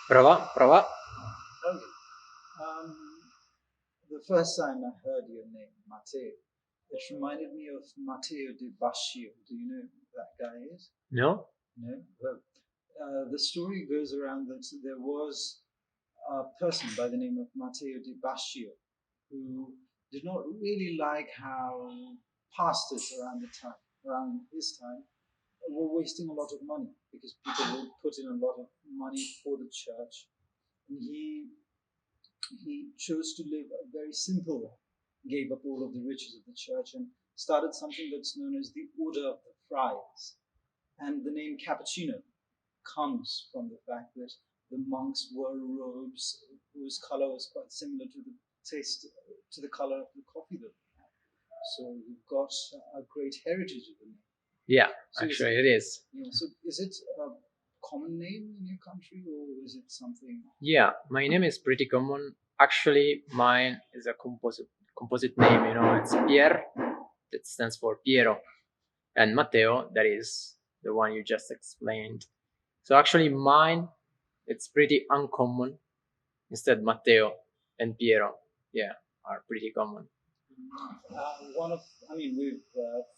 Prova, prova. Okay. Um, the first time I heard your name, Matteo, it reminded me of Matteo di Bascio. Do you know who that guy is? No? No? Well, the story goes around that there was a person by the name of Matteo di Bascio who did not really like how pastors around his time, were wasting a lot of money because people would put in a lot of money for the church. And he chose to live a very simple life, gave up all of the riches of the church, and started something that's known as the Order of the Friars. And the name cappuccino comes from the fact that the monks wore robes whose color was quite similar to the taste, to the color of the coffee that they had. So you've got a great heritage of the name. Yeah, So actually it is. yeah, so is it a common name in your country, or is it something? Yeah, my name is pretty common. Actually, mine is a composite name, it's Pier, that stands for Piero, and Matteo, that is the one you just explained. So actually mine, it's pretty uncommon. Instead, Matteo and Piero, yeah, are pretty common. One of, I mean, we've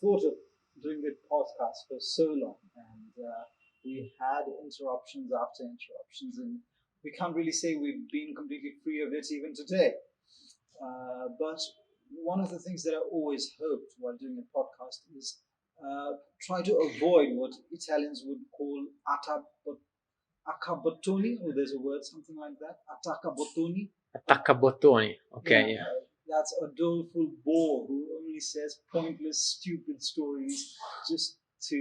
thought of doing the podcast for so long, and we had interruptions after interruptions, and we can't really say we've been completely free of it even today. But one of the things that I always hoped while doing a podcast is try to avoid what Italians would call accabottoni, or there's a word something like that, attaccabottoni. Attaccabottoni, okay, Yeah, yeah. that's a doleful bore who only says pointless, stupid stories just to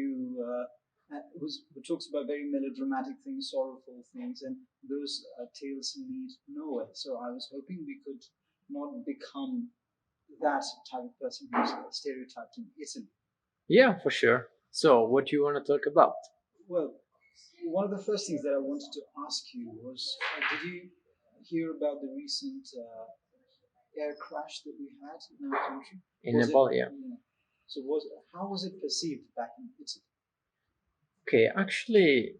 who talks about very melodramatic things, sorrowful things, and those tales lead nowhere. So I was hoping we could not become that type of person who's stereotyped in Italy. Yeah, for sure. So, what do you want to talk about? Well, one of the first things that I wanted to ask you was, did you hear about the recent air crash that we had in our country? In Was it? Nepal, yeah. Yeah. So was how was it perceived back in Italy? Okay, actually,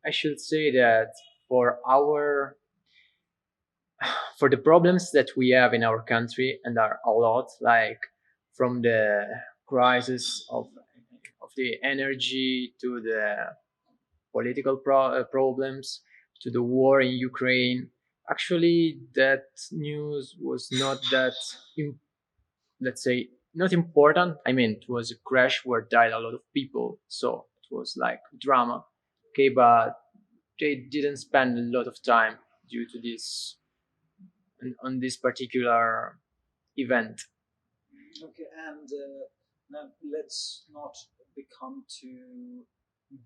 I should say that for our for the problems that we have in our country, and are a lot, like from the crisis of the energy to the political problems to the war in Ukraine. Actually, that news was not that, let's say, not important. I mean, it was a crash where died a lot of people, so it was like drama. Okay, but they didn't spend a lot of time due to this on this particular event. Okay, and now let's not become too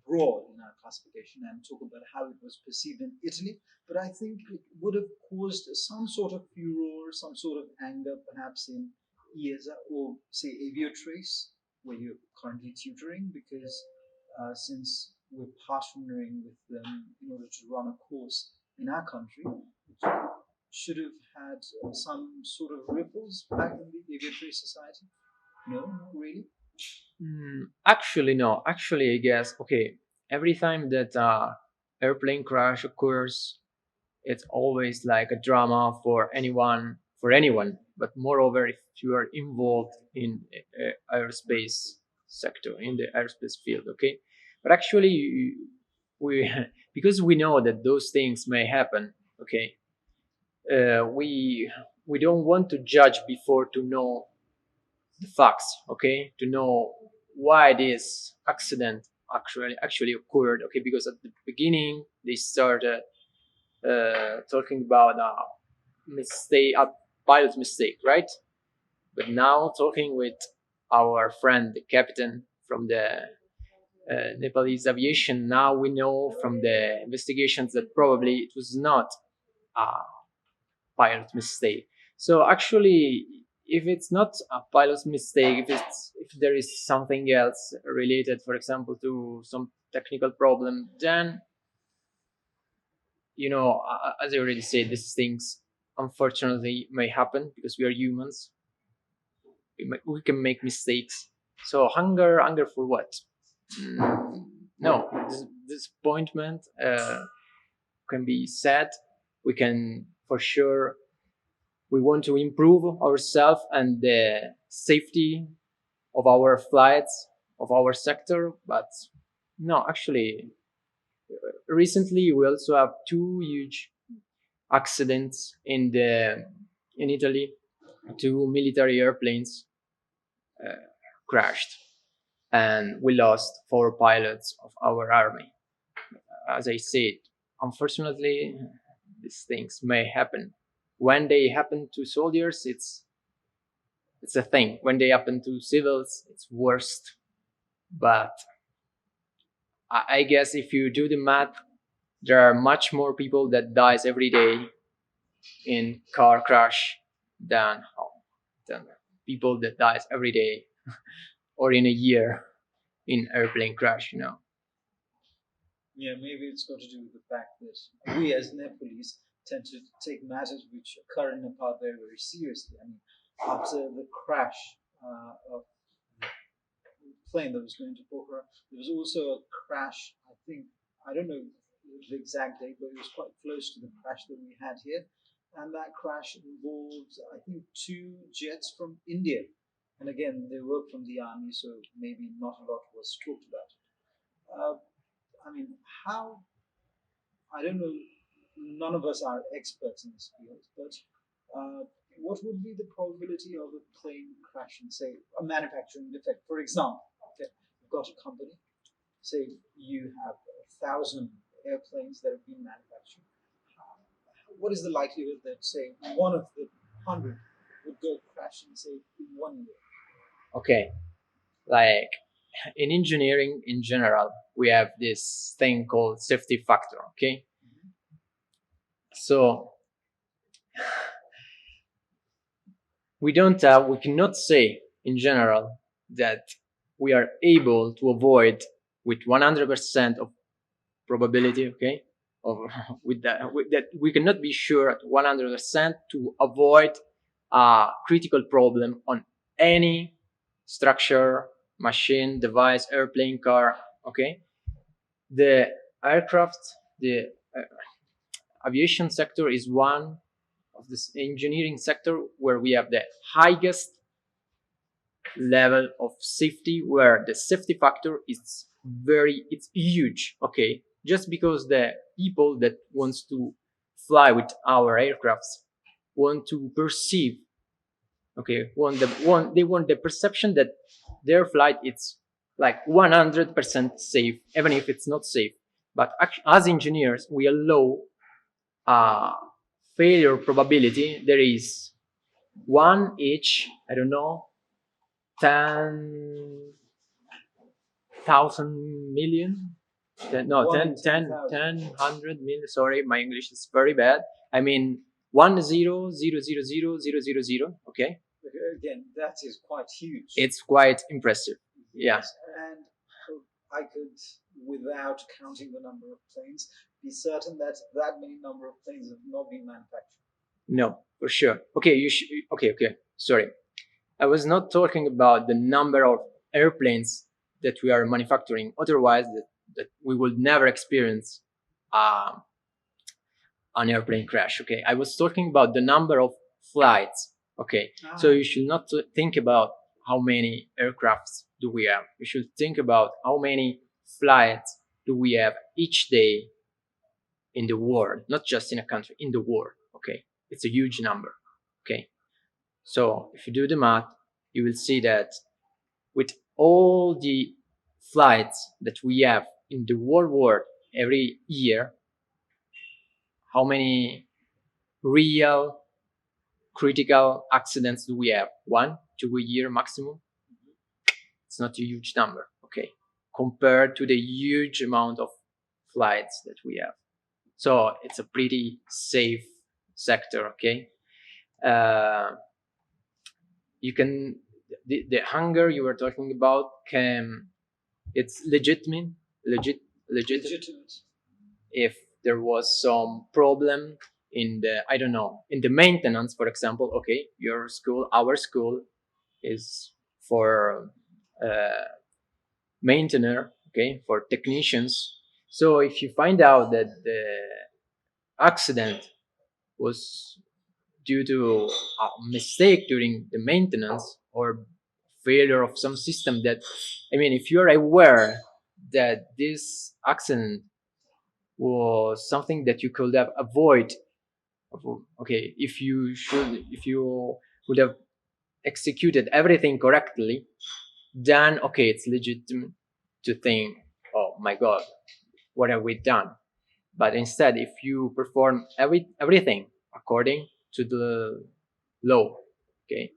broad in our classification and talk about how it was perceived in Italy, but I think it would have caused some sort of furor, some sort of anger, perhaps in EASA or say Aviotrace, where you're currently tutoring, because since we're partnering with them in order to run a course in our country, it should have had some sort of ripples back in the Aviatory society. No, not really. Actually, no. Actually, I guess, okay, every time that airplane crash occurs, it's always like a drama for anyone. But moreover, if you are involved in aerospace sector, in the aerospace field, okay. But actually, we because we know that those things may happen, okay. We don't want to judge before to know the facts, okay, to know why this accident actually occurred, okay, because at the beginning they started talking about a mistake, a pilot mistake, right? But now talking with our friend, the captain from the Nepalese aviation, now we know from the investigations that probably it was not a pilot mistake. So actually, if it's not a pilot's mistake, if there is something else related, for example, to some technical problem, then as I already said, these things unfortunately may happen because we are humans. We can make mistakes. So anger for what? No, disappointment. can be said. We can for sure, we want to improve ourselves and the safety of our flights, of our sector. But no, actually, recently we also have two huge accidents in Italy. Two military airplanes crashed, and we lost four pilots of our army. As I said, unfortunately, these things may happen. When they happen to soldiers, it's a thing. When they happen to civils, it's worst. But I guess if you do the math, there are much more people that dies every day in car crash than than people that dies every day or in a year in airplane crash. Yeah, maybe it's got to do with the fact that we as Nepalese tend to take matters which occur in Nepal very, very seriously. I mean, after the crash of the plane that was going to Pokhara, there was also a crash. I think, I don't know the exact date, but it was quite close to the crash that we had here. And that crash involved, I think, two jets from India. And again, they were from the army, so maybe not a lot was talked about. Uh, I mean, how, I don't know, none of us are experts in this field, but uh, what would be the probability of a plane crashing, say, a manufacturing defect? For example, okay, you've got a company, say you have 1,000 airplanes that have been manufactured. What is the likelihood that, say, one of the 100 would go crashing, say, in 1 year? Okay, like in engineering in general, we have this thing called safety factor. Okay, so we cannot say in general that we are able to avoid with 100% of probability. Okay, of with that we cannot be sure at 100% to avoid a critical problem on any structure, machine, device, airplane, car. Okay, the aircraft, the aviation sector is one of this engineering sector where we have the highest level of safety, where the safety factor is it's huge. Okay, just because the people that wants to fly with our aircrafts want to perceive, okay, they want the perception that their flight is like 100% safe, even if it's not safe. But as engineers, we allow a failure probability. There is one each, I don't know, 10,000 million. No, One in 100 million. Sorry, my English is very bad. I mean, 1,000,000,000. Okay, Again, that is quite huge. it's quite impressive. Yeah. Yes, and I could, without counting the number of planes, be certain that that many number of planes have not been manufactured. No, for sure. Okay, Okay. Sorry, I was not talking about the number of airplanes that we are manufacturing. Otherwise, that we would never experience uh, an airplane crash. Okay, I was talking about the number of flights. Okay, so you should not think about how many aircrafts do we have. You should think about how many flights do we have each day in the world, not just in a country, in the world. Okay, it's a huge number. Okay, so if you do the math, you will see that with all the flights that we have in the whole world every year, how many real critical accidents do we have? One, two a year maximum. It's not a huge number, okay, compared to the huge amount of flights that we have. So it's a pretty safe sector, okay. You can the hunger you were talking about can it's legitimate if there was some problem in the, I don't know, in the maintenance, for example. Okay, our school is for maintainer, okay, for technicians. So if you find out that accident was due to a mistake during the maintenance or failure of some system, that, I mean, if you're aware that this accident was something that you could have avoided, okay, if you would have executed everything correctly, then okay, it's legitimate to think, oh my god, what have we done? But instead, if you perform everything according to the law, okay,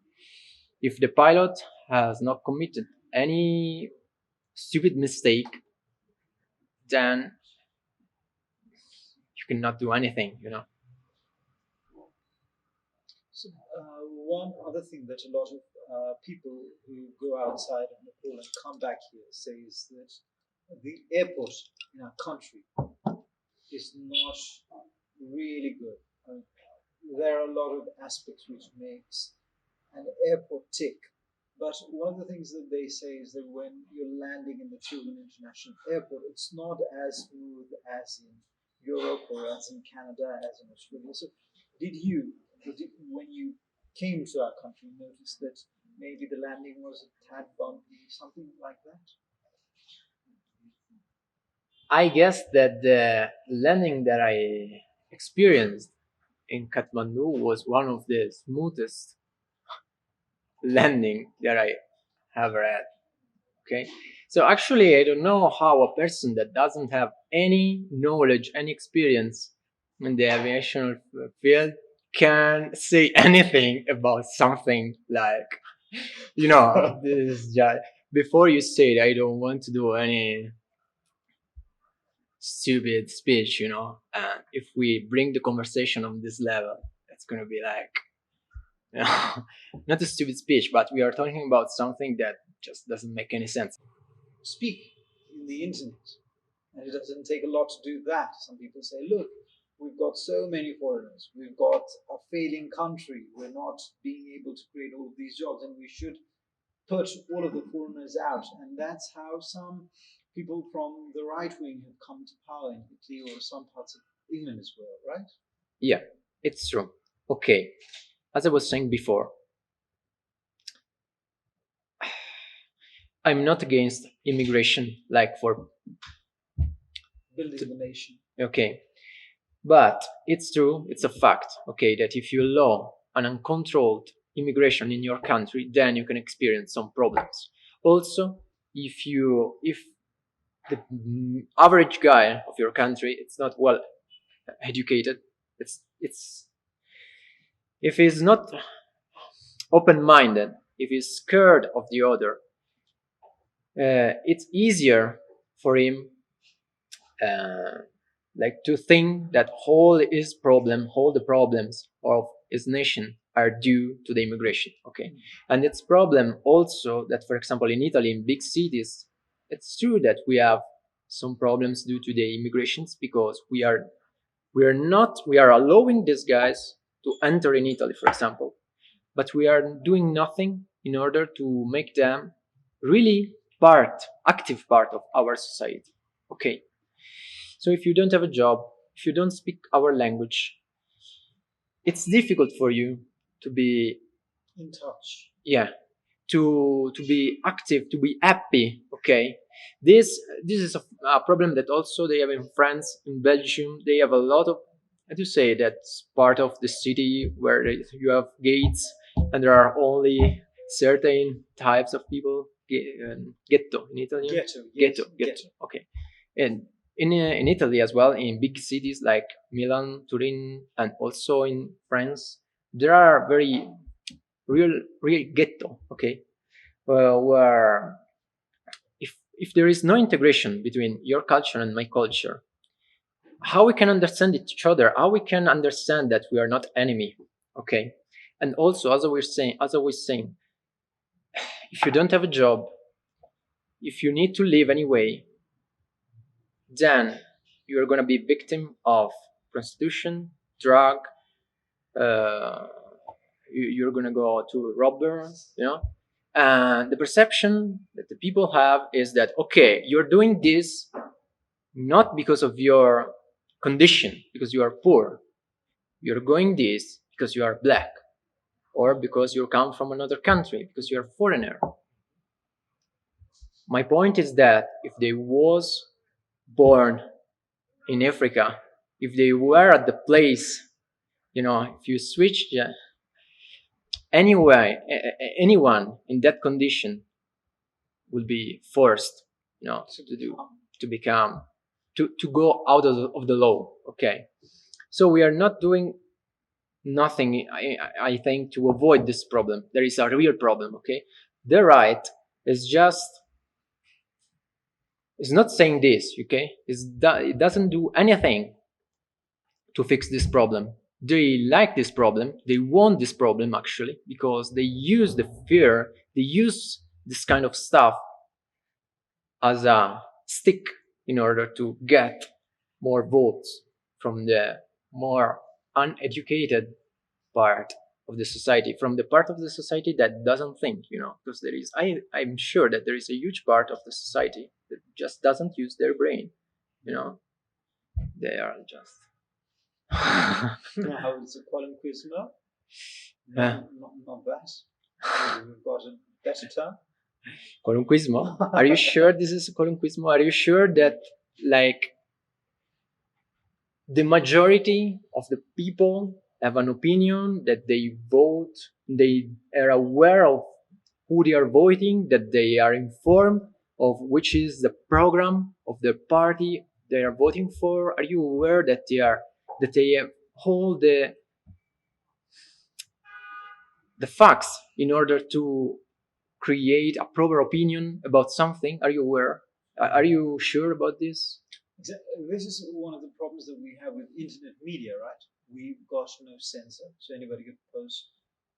if the pilot has not committed any stupid mistake, then you cannot do anything, you know. So, one other thing that a lot of people who go outside of Nepal and come back here say is that the airport in our country is not really good. There are a lot of aspects which makes an airport tick. But one of the things that they say is that when you're landing in the Turin International Airport, it's not as smooth as in Europe or as in Canada, as in Australia. So, when you came to our country, notice that maybe the landing was a tad bumpy, something like that? I guess that the landing that I experienced in Kathmandu was one of the smoothest landing that I ever had. Okay, so actually, I don't know how a person that doesn't have any knowledge, any experience in the aviation field can say anything about something like, you know, this is just before you say it, I don't want to do any stupid speech, you know. And if we bring the conversation on this level, it's gonna be like, you know, not a stupid speech, but we are talking about something that just doesn't make any sense. Speak in the internet. And it doesn't take a lot to do that. Some people say, look, we've got so many foreigners, we've got a failing country, we're not being able to create all of these jobs, and we should put all of the foreigners out. And that's how some people from the right wing have come to power in Italy or some parts of England as well, right? Yeah, it's true. Okay, as I was saying before, I'm not against immigration, like for Building the nation. okay, but it's true, it's a fact, okay, that if you allow an uncontrolled immigration in your country, then you can experience some problems. Also, if the average guy of your country it's not well educated, it's if he's not open-minded, if he's scared of the other, it's easier for him like to think that all the problems of his nation are due to the immigration. Okay, and it's problem also that, for example, in Italy, in big cities, it's true that we have some problems due to the immigrations because we are allowing these guys to enter in Italy, for example, but we are doing nothing in order to make them really active part of our society. Okay, so if you don't have a job, if you don't speak our language, it's difficult for you to be, in touch. yeah, to be active, to be happy. Okay, this is a problem that also they have in France, in Belgium. They have a lot of, how to say, that's part of the city where you have gates and there are only certain types of people. Ghetto in Italian. Ghetto, yes, Ghetto. Okay, and in Italy as well, in big cities like Milan, Turin, and also in France, there are very real ghetto. Okay, where if there is no integration between your culture and my culture, how we can understand each other, how we can understand that we are not enemy. Okay, and also as I was saying, if you don't have a job, if you need to live anyway, then you're going to be victim of prostitution, drug, uh, you're going to go to robber, you know. And the perception that the people have is that, okay, you're doing this not because of your condition because you are poor. You're going this because you are black, or because you come from another country, because you're a foreigner. My point is that if they was born in Africa, if they were at the place, if you switch anyway, anyone in that condition will be forced, to go out of the law. Okay, so we are not doing nothing. I think to avoid this problem. There is a real problem. Okay, the right is just. It's not saying this. Okay, it doesn't do anything to fix this problem. They like this problem. They want this problem actually because they use the fear. They use this kind of stuff as a stick in order to get more votes from the more uneducated part of the society, from the part of the society that doesn't think, because I'm sure that there is a huge part of the society that just doesn't use their brain, they are just. How is the calling quiz now? Not bad. Maybe we've got a better term. Colunquismo? Are you sure this is colunquismo? Are you sure that, like, the majority of the people have an opinion, that they vote, they are aware of who they are voting, that they are informed of which is the program of the party they are voting for? Are you aware that they hold the facts in order to create a proper opinion about something? Are you aware? Are you sure about this? This is one of the problems that we have with internet media, right? We've got no censor, so anybody can post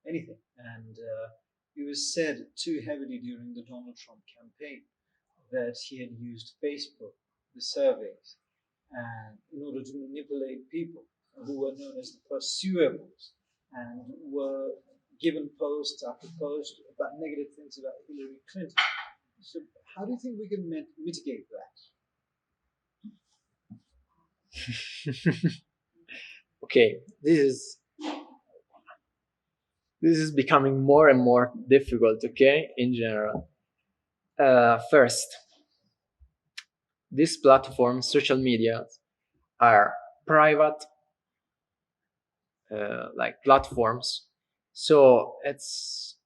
anything. And it was said too heavily during the Donald Trump campaign that he had used Facebook, the surveys, and in order to manipulate people who were known as the pursuables and were given post after post about negative things about Hillary Clinton. So how do you think we can mitigate that? Okay, this is becoming more and more difficult, okay, in general. First, these platforms, social media, are private like platforms, so it's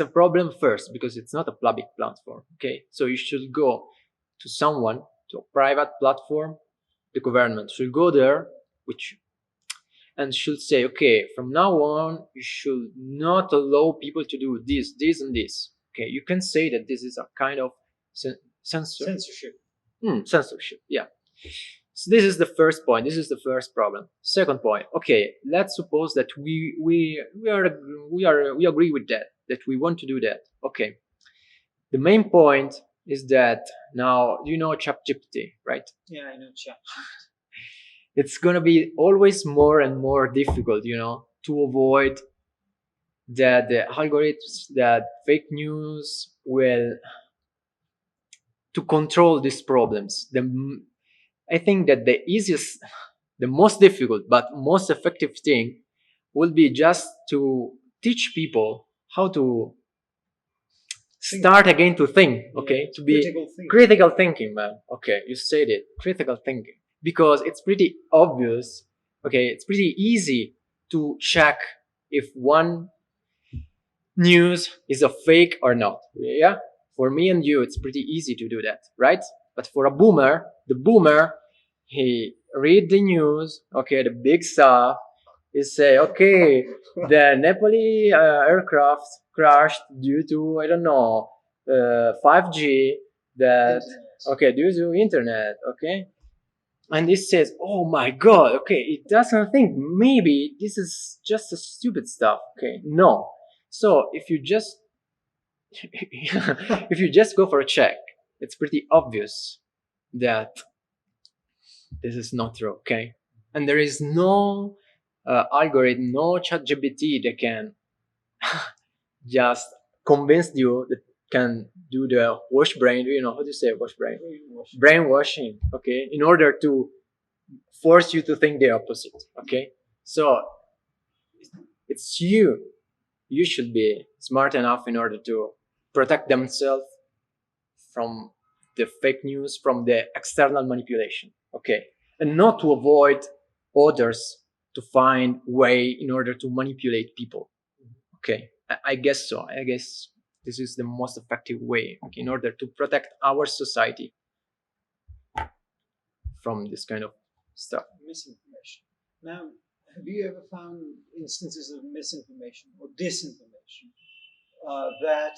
a problem first because it's not a public platform. Okay, so you should go to someone, to a private platform. The government should go there, and should say, okay, from now on you should not allow people to do this and this. Okay, you can say that this is a kind of censorship. Censorship, yeah. So this is the first point. This is the first problem. Second point. Okay, let's suppose that we agree with that we want to do that. Okay. The main point is that now you know ChatGPT, right? Yeah, I know ChatGPT. It's gonna be always more and more difficult, to avoid that the algorithms, that fake news will to control these problems. I think that the most difficult but most effective thing will be just to teach people how to start again to think, okay? To be critical thinking, man. Okay, you said it, critical thinking. Because it's pretty obvious, okay, it's pretty easy to check if one news is a fake or not, yeah? For me and you, it's pretty easy to do that, right? But for a boomer, he read the news, okay, the big stuff, he say, okay, the Nepali aircraft crashed due to, I don't know, 5G, that, okay, due to internet, okay? And it says, oh my god, okay, it doesn't think maybe this is just a stupid stuff, okay? No. So if you just if you just go for a check, it's pretty obvious that this is not true, okay? And there is no algorithm, no ChatGPT that can just convince you, that can do the wash brain. You know how to say wash brain? Brainwashing. Brainwashing. Okay, in order to force you to think the opposite. Okay, so it's you. You should be smart enough in order to protect themselves from the fake news, from the external manipulation. Okay, and not to avoid others to find way in order to manipulate people. Okay, I guess so. I guess this is the most effective way, okay, in order to protect our society from this kind of stuff. Misinformation. Now, have you ever found instances of misinformation or disinformation that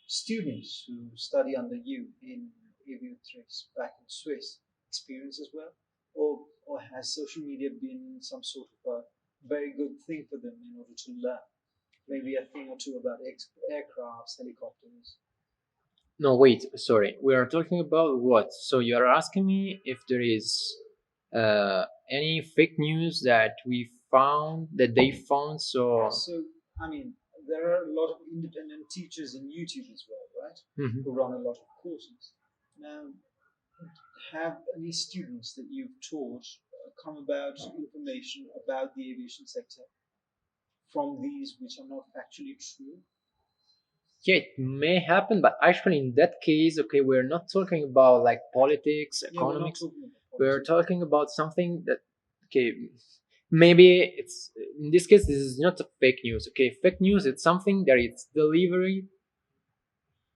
students who study under you in Aviotrace back in Swiss experience as well? Or has social media been some sort of a very good thing for them in order to learn? Maybe a thing or two about aircrafts, helicopters. No, wait, sorry. We are talking about what? So you are asking me if there is any fake news that we found, that they found. So, So, I mean, there are a lot of independent teachers in YouTube as well, right? mhm. Who run a lot of courses. Now, have any students that you've taught come about information about the aviation sector from these which are not actually true? Yeah, it may happen, but actually, in that case, okay, we're not talking about like politics, Yeah, we're not economics. talking about We're politics. talking about something that, okay, maybe it's in this case, this is not a fake news. Okay, fake news, it's something that it's delivered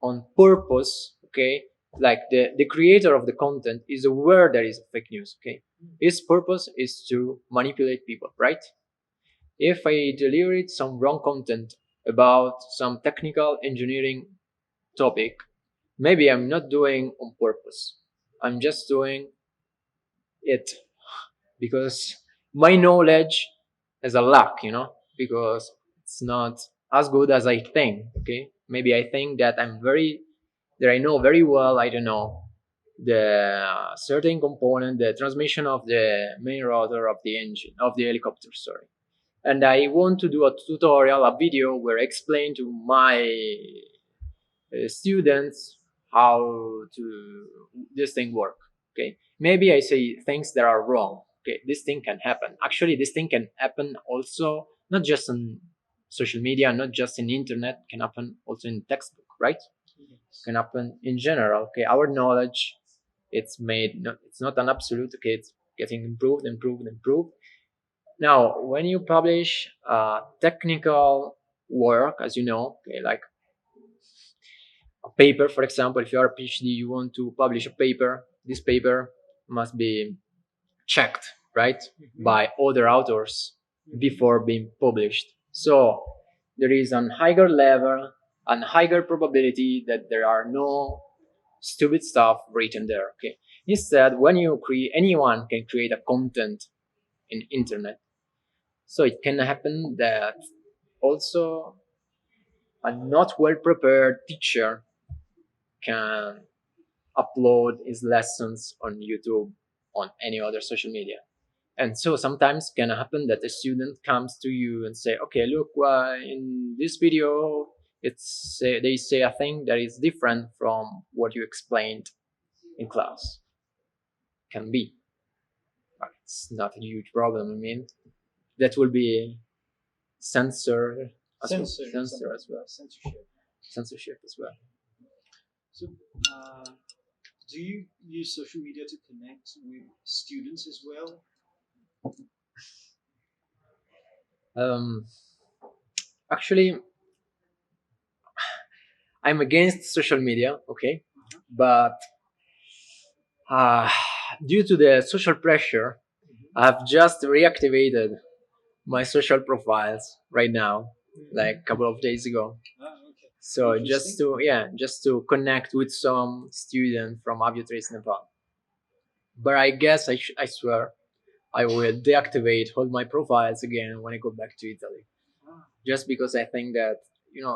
on purpose. Okay, like the creator of the content is aware that is a fake news. Okay, his purpose is to manipulate people, right? If I delivered some wrong content about some technical engineering topic, maybe I'm not doing on purpose. I'm just doing it because my knowledge is a lack, because it's not as good as I think. Okay, maybe I think that that I know very well. I don't know the certain component, the transmission of the main rotor of the engine of the helicopter. Sorry, and I want to do a tutorial, a video where I explain to my students how to this thing work. Okay, maybe I say things that are wrong. Okay, this thing can happen. Actually, this thing can happen also not just on social media, not just in internet. Can happen also in textbook, right? Yes. Can happen in general. Okay, our knowledge, it's not an absolute. Okay, it's getting improved. Now, when you publish technical work, as you know, okay, like a paper, for example, if you are a PhD, you want to publish a paper, this paper must be checked, right, by other authors before being published. So there is a higher level and higher probability that there are no stupid stuff written there. Okay. Instead, when you create, anyone can create a content in internet. So it can happen that also a not well prepared teacher can upload his lessons on YouTube, on any other social media. And so sometimes can happen that a student comes to you and say, okay, look, in this video, they say a thing that is different from what you explained in class. Can be. But it's not a huge problem. I mean, that will be censored as well. Censor as well. Censorship. Censorship as well. So, uh, do you use social media to connect with students as well? Um, Actually, I'm against social media, okay, but uh, due to the social pressure, I've just reactivated my social profiles right now, like a couple of days ago. Okay. So just to connect with some student from Aviotrace Nepal. But I guess I swear I will deactivate all my profiles again when I go back to Italy. Just because I think that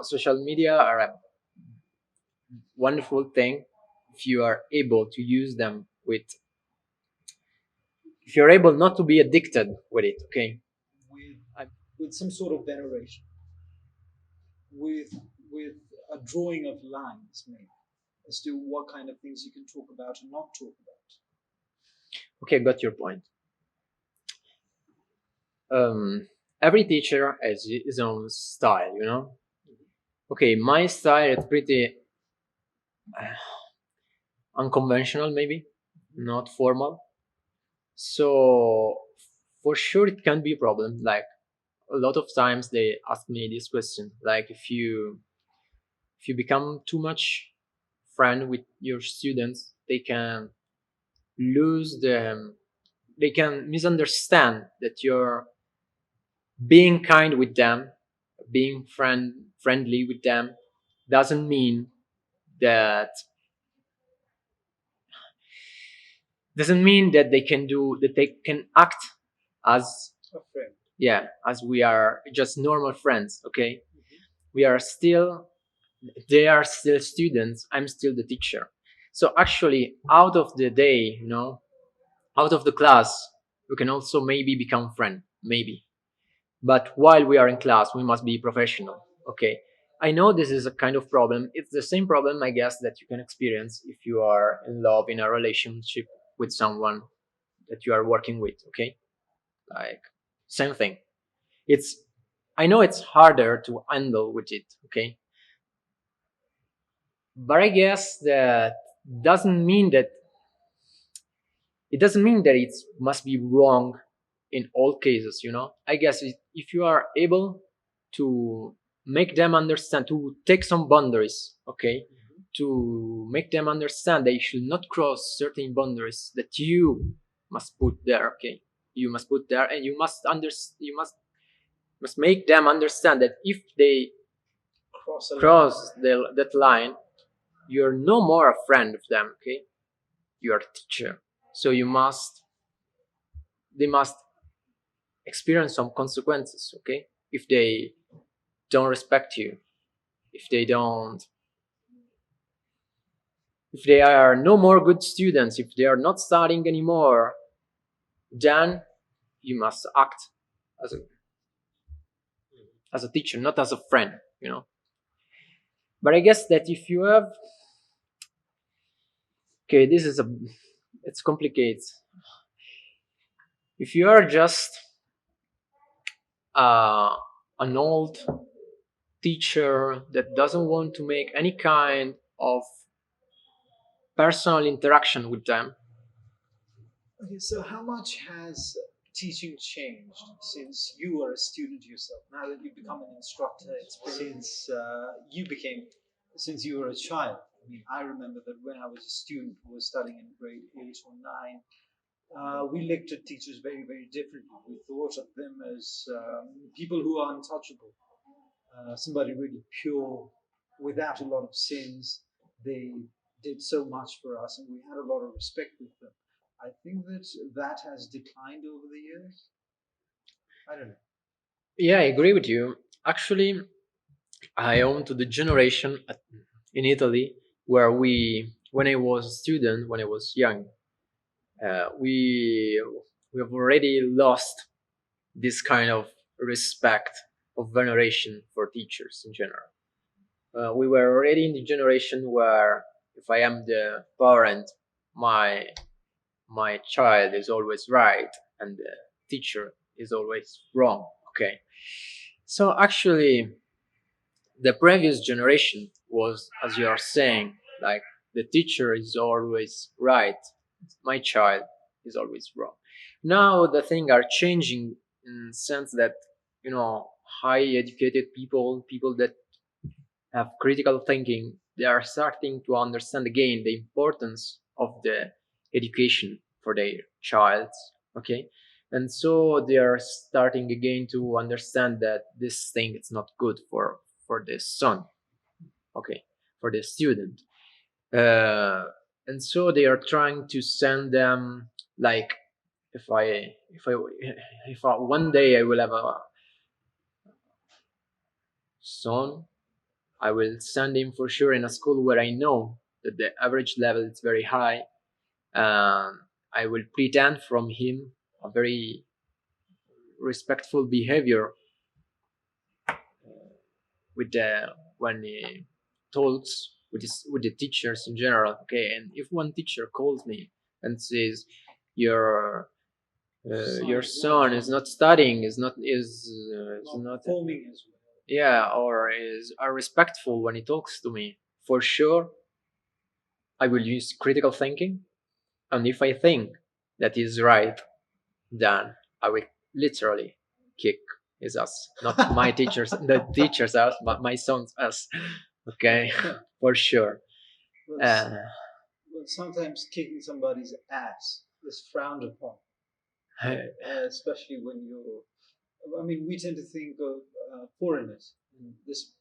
social media are a wonderful thing if you are able to use them with, if you're able not to be addicted with it. Okay. with with some sort of veneration, with a drawing of lines made as to what kind of things you can talk about and not talk about. Okay, got your point. Every teacher has his own style, you know. Okay, my style is pretty unconventional, maybe not formal. So for sure, it can be a problem. Like a lot of times, they ask me this question, like if you become too much friend with your students, they can lose the they can misunderstand that you're being kind with them, being friendly with them doesn't mean that they can act as, A friend. yeah, as we are just normal friends. Okay, we are still they are still students, I'm still the teacher. So actually, out of the day, out of the class, we can also maybe become friend, maybe. But while we are in class, we must be professional. Okay, I know this is a kind of problem. It's the same problem, I guess, that you can experience if you are in love, in a relationship with someone that you are working with. Okay, like, same thing. It's I know it's harder to handle with it. Okay, but I guess that doesn't mean that it doesn't mean that it must be wrong in all cases. I guess if you are able to make them understand, to take some boundaries, okay, to make them understand they should not cross certain boundaries that you must put there. Okay, you must put there, and you must make them understand that if they cross that line, you're no more a friend of them. Okay, you are a teacher, so they must experience some consequences. Okay, if they don't respect you, if they don't if they are no more good students, if they are not studying anymore, then you must act as a teacher, not as a friend. But I guess that if you have, okay, it's complicated. If you are just uh, an old teacher that doesn't want to make any kind of personal interaction with them. Okay, so how much has teaching changed since you were a student yourself? Now that you've become an instructor, since you were a child. I mean, I remember that when I was a student who was studying in grade 8 or 9, we looked at teachers very, very differently. We thought of them as people who are untouchable, somebody really pure, without a lot of sins. They did so much for us, and we had a lot of respect with them. I think that that has declined over the years. I don't know. Yeah, I agree with you. Actually, I own to the generation in Italy where when I was a student, when I was young, we have already lost this kind of respect of veneration for teachers in general. We were already in the generation where if I am the parent, my my child is always right and the teacher is always wrong. Okay, so actually the previous generation was, as you are saying, like, the teacher is always right, my child is always wrong. Now the things are changing in the sense that, high educated people that have critical thinking, they are starting to understand again the importance of the education for their child. Okay, and so they are starting again to understand that this thing is not good for the son. Okay, for the student. uh, and so they are trying to send them, like, if I if I, one day I will have a son, I will send him for sure in a school where I know that the average level is very high. I will pretend from him a very respectful behavior with the when he talks with the teachers in general. Okay, and if one teacher calls me and says your your son is not studying, is not performing as well. yeah, or is are respectful when he talks to me, for sure I will use critical thinking, and if I think that is right, then I will literally kick his ass. Not my teachers, the teachers ass, but my son's ass. Okay, for sure. Well, Uh, well, sometimes kicking somebody's ass is frowned upon, especially when you're. I mean, we tend to think of foreigners. And this,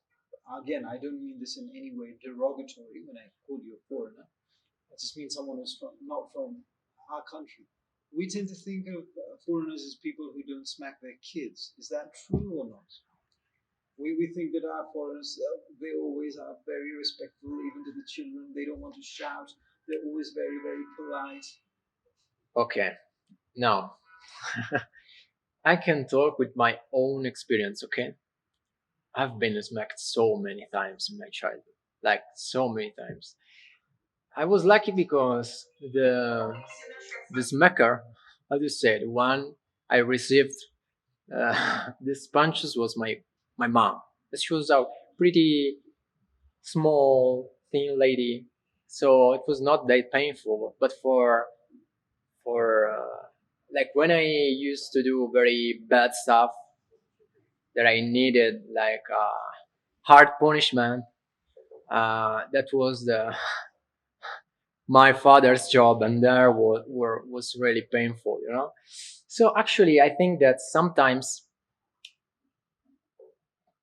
again, I don't mean this in any way derogatory when I call you a foreigner. I just mean someone who's not from our country. We tend to think of foreigners as people who don't smack their kids. Is that true or not? We think that our foreigners, they always are very respectful, even to the children. They don't want to shout. They're always very, very polite. okay, now I can talk with my own experience. Okay, I've been smacked so many times in my childhood, like so many times. I was lucky because the smacker, as you said, one I received these punches was my mom. She was a pretty small, thin lady, so it was not that painful. But for like when I used to do very bad stuff that I needed like hard punishment, that was the my father's job, and there was really painful, you know. So actually, I think that sometimes,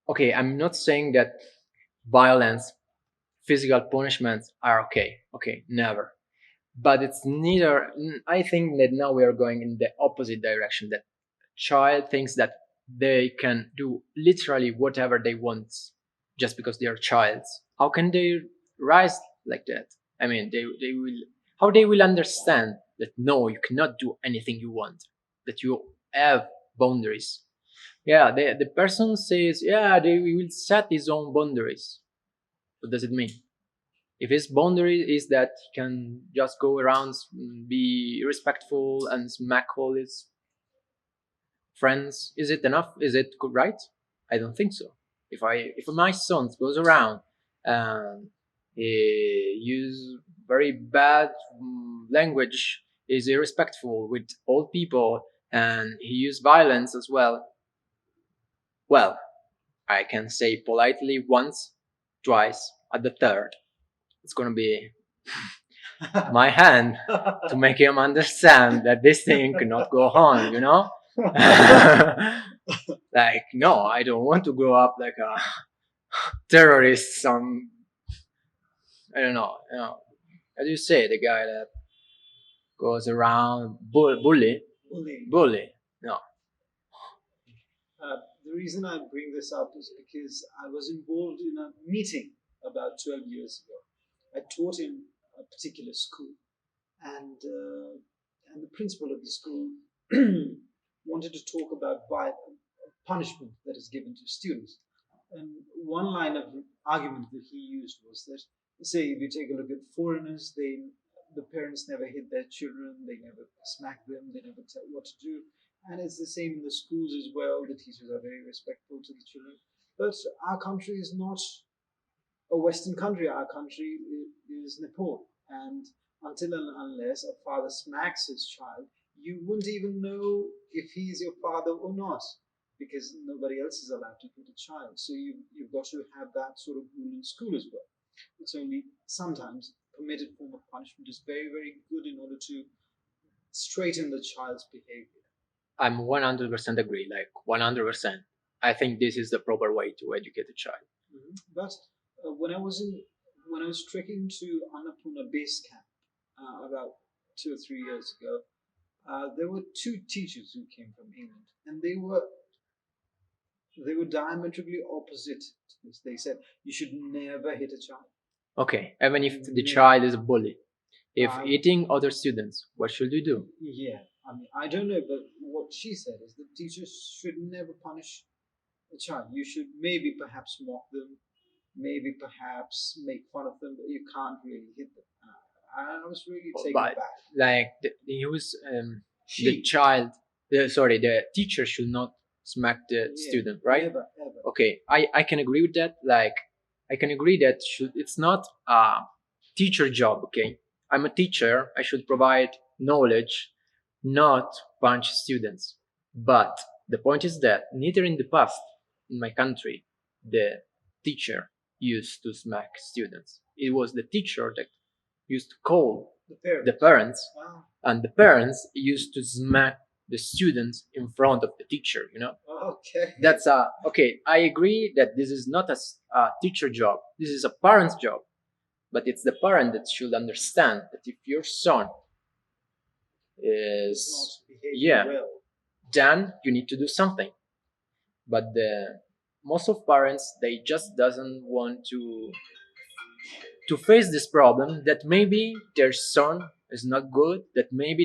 okay, I'm not saying that violence, physical punishments are okay. Okay, never. But it's neither. I think that now we are going in the opposite direction. That child thinks that they can do literally whatever they want just because they are childs. How can they rise like that? I mean, they will. How they will understand that no, you cannot do anything you want. That you have boundaries. Yeah, the person says, yeah, they will set his own boundaries. What does it mean? If his boundary is that he can just go around, be respectful and smack all his friends, is it enough? Is it right? I don't think so. If my son goes around and he use very bad language, is irrespectful with old people, and he use violence as well, well, I can say politely once, twice, at the third, it's gonna be my hand to make him understand that this thing cannot go on, you know? Like, no, I don't want to grow up like a terrorist, some, I don't know, as you say, the guy that goes around Bullying. bully. No. The reason I bring this up is because I was involved in a meeting about 12 years ago. I taught in a particular school, and the principal of the school wanted to talk about punishment that is given to students. And one line of argument that he used was that, say, if you take a look at foreigners, the parents never hit their children, they never smack them, they never tell what to do. And it's the same in the schools as well. The teachers are very respectful to the children. But our country is not a Western country. Our country is Nepal. And until and unless a father smacks his child, you wouldn't even know if he is your father or not, because nobody else is allowed to hit a child. So you've got to have that sort of rule in school as well. It's only sometimes permitted form of punishment is very, very good in order to straighten the child's behavior. I'm 100% agree, like 100%. I think this is the proper way to educate a child. But when I was trekking to Annapurna base camp about 2 or 3 years ago, there were two teachers who came from England, and they were diametrically opposite to this. They said you should never hit a child. Okay, even if the Never. child is a bully, if Um, eating other students, what should you do? Yeah, I mean, I don't know, but what she said is that teachers should never punish a child. You should maybe perhaps mock them, maybe perhaps make fun of them, but you can't really hit them. I was really taken But aback. like the use the She, child, sorry, the teacher should not smack the yeah, student, right? never ever. Okay, I can agree with that. Like I can agree that it's not a teacher job. Okay, I'm a teacher. I should provide knowledge, not punch students. But the point is that neither in the past in my country the teacher used to smack students. It was the teacher that used to call The parents. the parents, Ah, and the parents used to smack the students in front of the teacher. okay. That's okay. I agree that this is not a teacher job. This is a parent's job, but it's the parent that should understand that if your son It's not is behaving well. then you need to do something. But the most of parents, they just doesn't want to face this problem, that maybe their son is not good, that maybe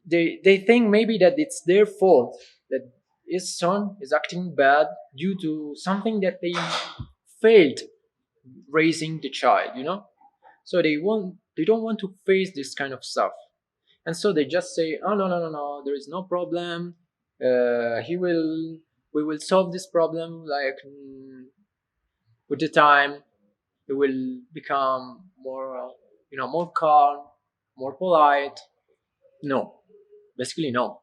they think maybe that it's their fault, that his son is acting bad due to something that they failed raising the child. So they don't want to face this kind of stuff, and so they just say, oh, no, no, no, no, there is no problem. He will We will solve this problem, like, with the time he will become more calm, more polite. No, basically no.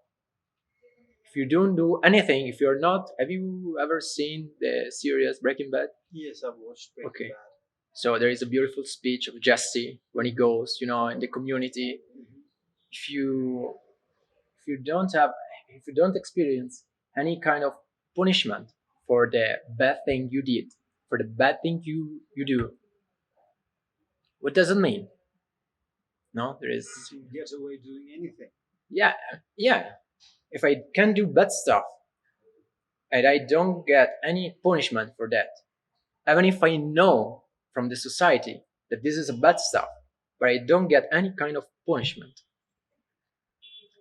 If you don't do anything, if you're not, have you ever seen the series Breaking Bad? Yes, I've watched Breaking Okay. Bad. So there is a beautiful speech of Jesse when he goes, in the community. If you if you don't have if you don't experience any kind of punishment for the bad thing you did, for the bad thing you do, what does it mean? No, there is. To get away doing anything. Yeah, yeah. If I can do bad stuff and I don't get any punishment for that, even if I know from the society that this is a bad stuff, but I don't get any kind of punishment,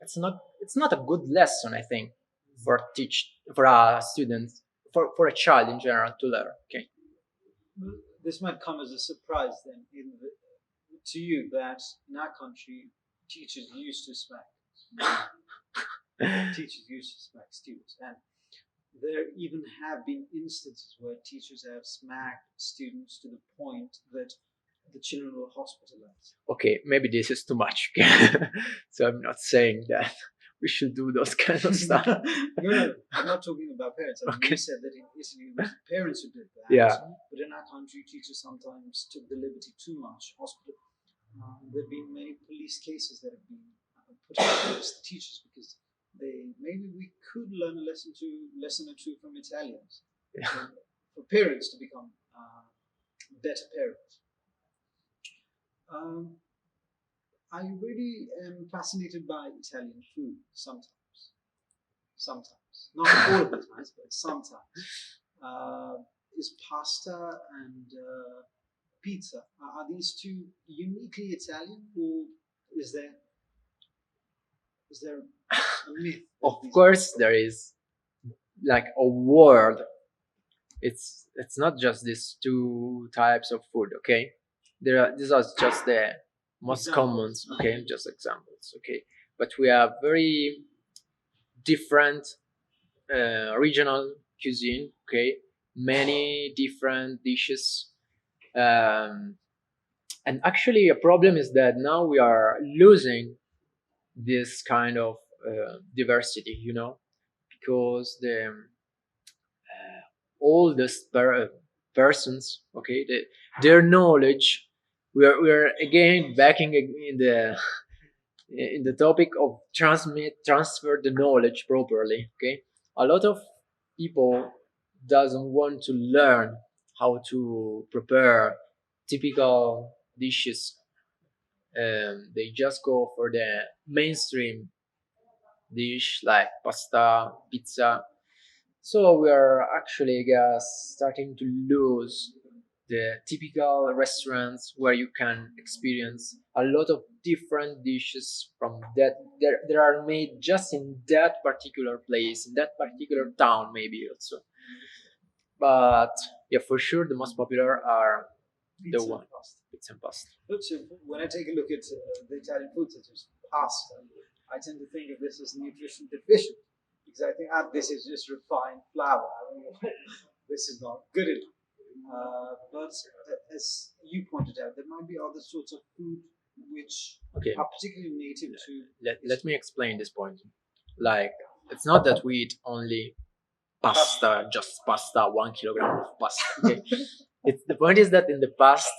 it's not a good lesson, I think, for a student, for a child in general to learn. Okay. This might come as a surprise then to you that in our country teachers used to smack teachers used to smack students, and there even have been instances where teachers have smacked students to the point that the children were hospitalized. Okay, maybe this is too much. So I'm not saying that we should do those kind of stuff. No, I'm not talking about parents. I mean, Okay. you said that in Italy it was the parents who did that. Yeah. But in our country, teachers sometimes took the liberty too much. Hospital. There have been many police cases that have been put against the teachers because maybe we could learn a lesson or two from Italians. Yeah. For parents to become better parents. I really am fascinated by Italian food sometimes. Sometimes. Not all of the times, but sometimes. Is pasta and pizza. Are these two uniquely Italian, or is there a myth? Of course, there is like a world. It's not just these two types of food. Okay, these are just the most common. Okay, just examples. Okay, but we have very different regional cuisine. Okay, many different dishes. And actually, a problem is that now we are losing this kind of diversity. Because all these persons, okay, their knowledge. We are again backing in the topic of transfer the knowledge properly. Okay, a lot of people doesn't want to learn how to prepare typical dishes. They just go for the mainstream dish like pasta, pizza. So we are actually, guys, starting to lose the typical restaurants where you can experience a lot of different dishes from that are made just in that particular place, in that particular town, maybe also. But yeah, for sure, the most popular are the Pizza one and pasta. pizza and pasta. Look, so when I take a look at the Italian food, such as pasta, I tend to think of this as nutrition deficient because I think this is just refined flour. I mean, this is not good enough. But as you pointed out, there might be other sorts of food which Okay, are particularly native to. let me explain this point. Like, it's not that we eat only pasta, just pasta, 1 kilogram of pasta. Okay, the point is that in the past,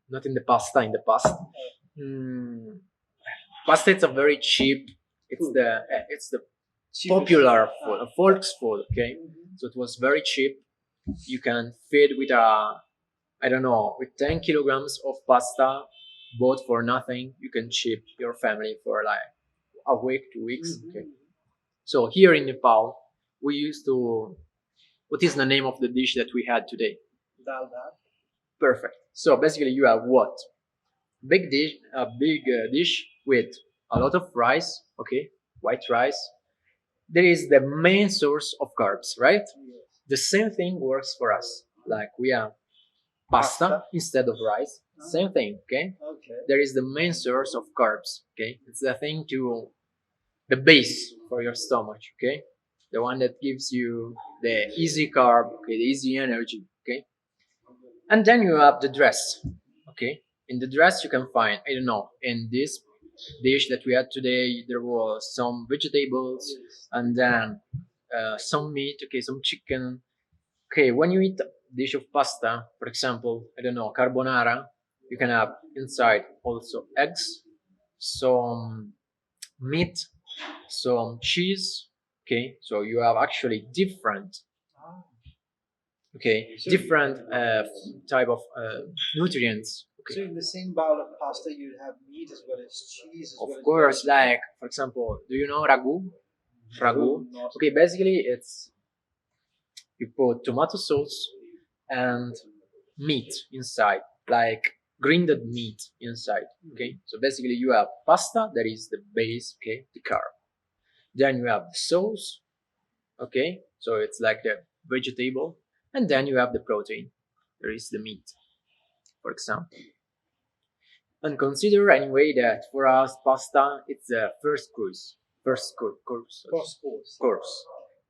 not in the pasta, in the past, mm, pasta it's a very cheap. Food. It's the Cheapest. popular food, a folks food. Okay, so it was very cheap. You can feed with I don't know, with 10 kilograms of pasta, bought for nothing. You can ship your family for like a week, 2 weeks. Okay. So here in Nepal, we used to. What is the name of the dish that we had today? Dal bhat. Perfect. So basically, you have what? A big dish with a lot of rice. Okay, white rice. There is the main source of carbs, right? Yes. The same thing works for us. Like we have pasta instead of rice. Same thing. Okay. Okay. There is the main source of carbs. Okay, it's the thing to the base for your stomach. Okay, the one that gives you the easy carb. Okay, the easy energy. Okay, and then you have the dress. Okay, in the dress you can find, I don't know, in this dish that we had today there was some vegetables and then some meat. Okay, some chicken. Okay, when you eat a dish of pasta, for example, I don't know, carbonara, you can have inside also eggs, some meat, some cheese. Okay, so you have actually different, Ah. okay, So- different type of nutrients. So Okay, in the same bowl of pasta, you'd have meat as well as cheese as of well as course, vegetables. like for example, do you know ragu? Ragu. Not Okay, basically it's you put tomato sauce and meat inside, like grinded meat inside. Okay, so basically you have pasta that is the base, okay, the carb. Then you have the sauce, okay, so it's like the vegetable, and then you have the protein. There is the meat, for example. And consider anyway that for us pasta it's the first course.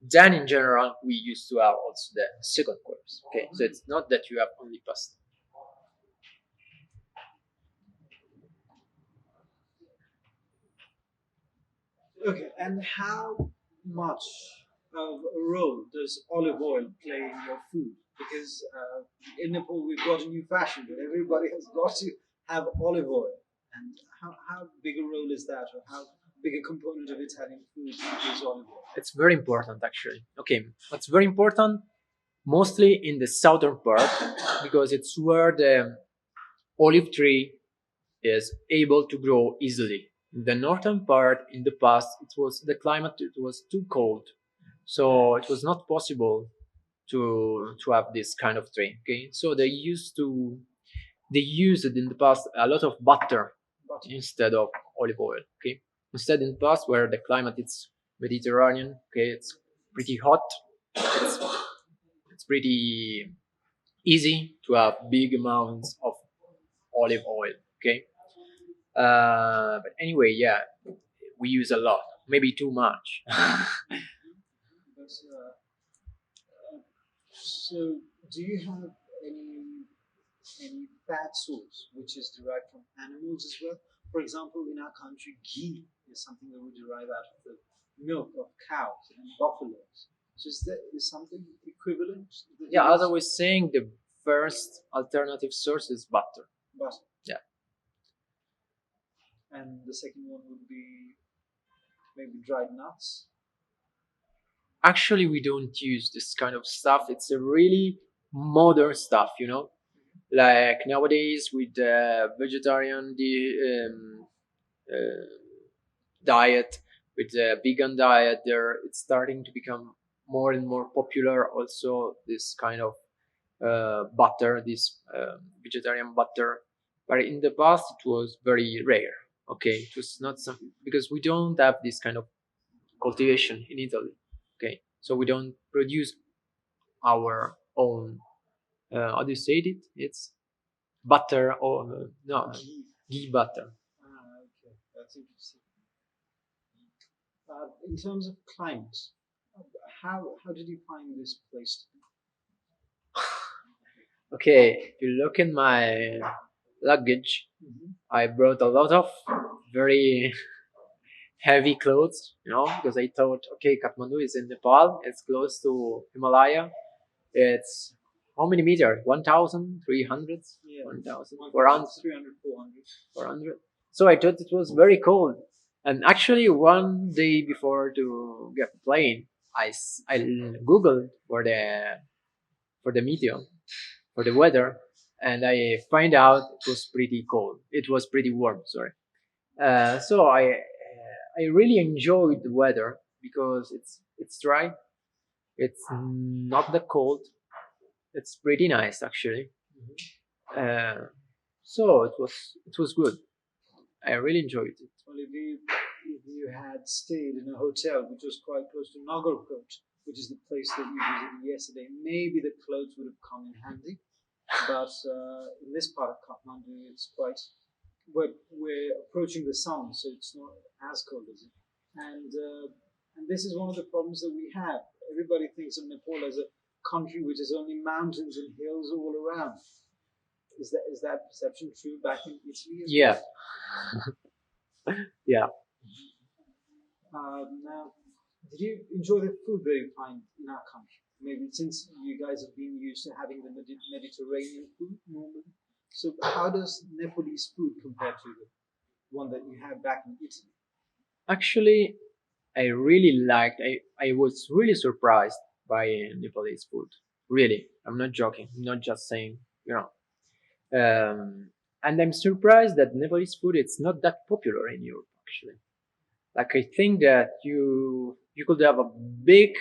Then in general we used to have also the second course. Okay, so it's not that you have only pasta. Okay, and how much of a role does olive oil play in your food? Because in Nepal we've got a new fashion that everybody has got to have olive oil. And how big a role is that, or how big a component of Italian food is olive oil? It's very important actually. Okay, it's very important mostly in the southern part because it's where the olive tree is able to grow easily. In the northern part, in the past, it was the climate. It was too cold, so it was not possible to have this kind of tree. Okay, so they used it in the past a lot of butter instead of olive oil. Okay, instead in the past where the climate is Mediterranean. Okay, it's pretty hot. It's it's pretty easy to have big amounts of olive oil. Okay, but anyway, yeah, we use a lot, maybe too much. But, so, do you have any fat source which is derived from animals as well? For example, in our country, ghee is something that we derive out of the milk of cows and buffaloes. So, is something equivalent? That Yeah, you as I use? was saying, the first alternative source is butter. But Yeah, and the second one would be maybe dried nuts. actually, we don't use this kind of stuff. It's a really modern stuff, you know. Like nowadays with the vegetarian uh, diet, with the vegan diet, there it's starting to become more and more popular. Also, this kind of butter, this vegetarian butter. But in the past, it was very rare. Okay, it was not something because we don't have this kind of cultivation in Italy. Okay, so we don't produce our own. How do you say it? It's butter or no Ghee. ghee butter. Okay, that's interesting. In terms of climate, how did you find this place to Okay, if you look in my luggage, be? Mm-hmm. I brought a lot of very heavy clothes, because I thought, okay, Kathmandu is in Nepal, it's close to Himalaya. It's how many meters? 1,300? Yeah, 1,400? 300, 400. 400. So I thought it was very cold. And actually, one day before to get the plane, I googled for the meteor, for the weather, and I find out it was pretty cold. It was pretty warm. Sorry. So I really enjoyed the weather because it's dry. It's not that cold. It's pretty nice actually. Uh, so it was good. I really enjoyed it. Well, if you had stayed in a hotel which was quite close to Nagarkot, which is the place that you visited yesterday, maybe the clothes would have come in handy. But in this part of Kathmandu, it's quite. We're approaching the sun, so it's not as cold as it. And this is one of the problems that we have. Everybody thinks of Nepal as a country which has only mountains and hills all around. Is that perception true back in Italy as Yeah, yeah. well? Now, did you enjoy the food that you find in our country? Maybe since you guys have been used to having the Mediterranean food normally. So, how does Nepalese food compare to the one that you have back in Italy? Actually, I really liked. I was really surprised by Nepalese food. Really, I'm not joking. I'm not just saying. And I'm surprised that Nepalese food it's not that popular in Europe. Actually, like I think that you could have a big,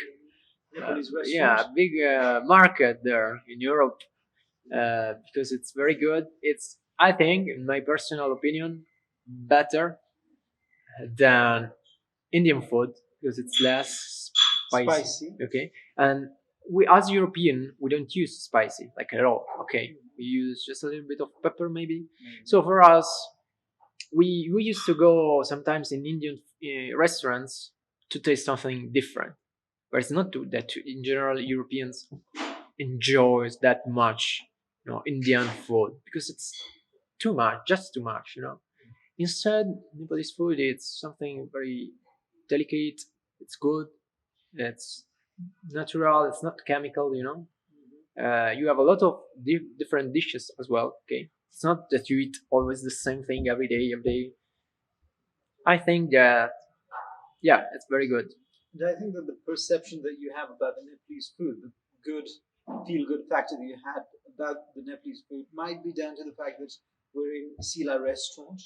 Nepalese restaurant? yeah, big market there in Europe because it's very good. It's I think, in my personal opinion, better than Indian food because it's less spicy. Spicy. Okay, and we as European we don't use spicy like at all. Okay, we use just a little bit of pepper maybe. So for us, we used to go sometimes in Indian restaurants to taste something different, but it's not that in general Europeans enjoys that much, Indian food because it's too much, just too much. Instead, Nepalese food it's something very delicate. It's good. It's natural. It's not chemical. You have a lot of different dishes as well. Okay, it's not that you eat always the same thing every day. Every day. I think that yeah, it's very good. And I think that the perception that you have about the Nepalese food, the good feel good factor that you had about the Nepalese food, might be down to the fact that we're in Sila Restaurant,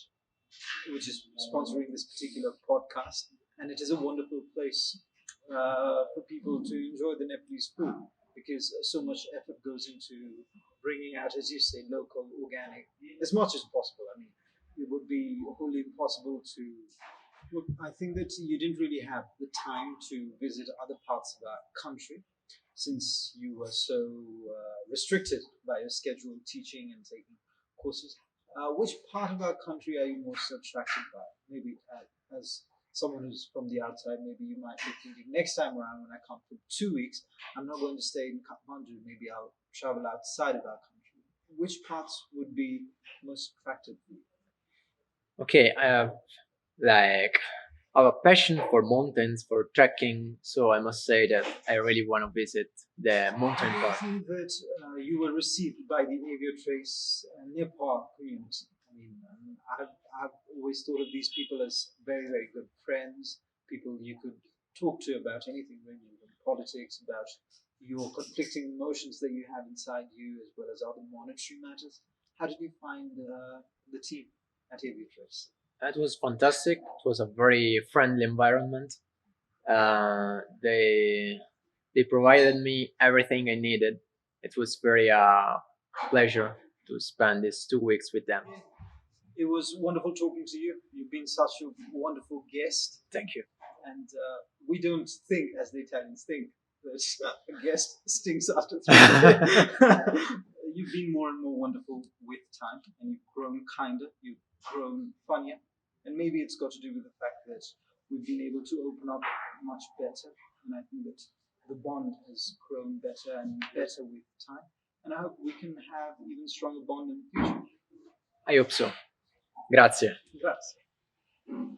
which is sponsoring this particular podcast, and it is a wonderful place for people to enjoy the Nepalese food because so much effort goes into bringing out, as you say, local, organic, as much as possible. I mean, it would be wholly impossible to. Look, I think that you didn't really have the time to visit other parts of our country since you were so restricted by your schedule teaching and taking courses. Which part of our country are you most attracted by? Maybe as someone who's from the outside, maybe you might be thinking next time around when I come for 2 weeks, I'm not going to stay in Kathmandu. Maybe I'll travel outside of our country. Which parts would be most attractive for you? Okay, I have like I have a passion for mountains, for trekking. So I must say that I really want to visit the mountain Do you part. think that you were received by the Aviotrace Nepal community? I mean, I've always thought of these people as very, very good friends, people you could talk to about anything, really, about politics, about your conflicting emotions that you have inside you, as well as other monetary matters. How did you find the team at Aviotrace? That was fantastic. It was a very friendly environment. They provided me everything I needed. It was very pleasure to spend these 2 weeks with them. It was wonderful talking to you. You've been such a wonderful guest. Thank you. And we don't think as the Italians think. but a guest stinks after 3 days. You've been more and more wonderful with time, and you've grown kinder, you've grown funnier, and maybe it's got to do with the fact that we've been able to open up much better, and I think that the bond has grown better and better with time, and I hope we can have even stronger bond in the future. I hope so. Grazie. Grazie.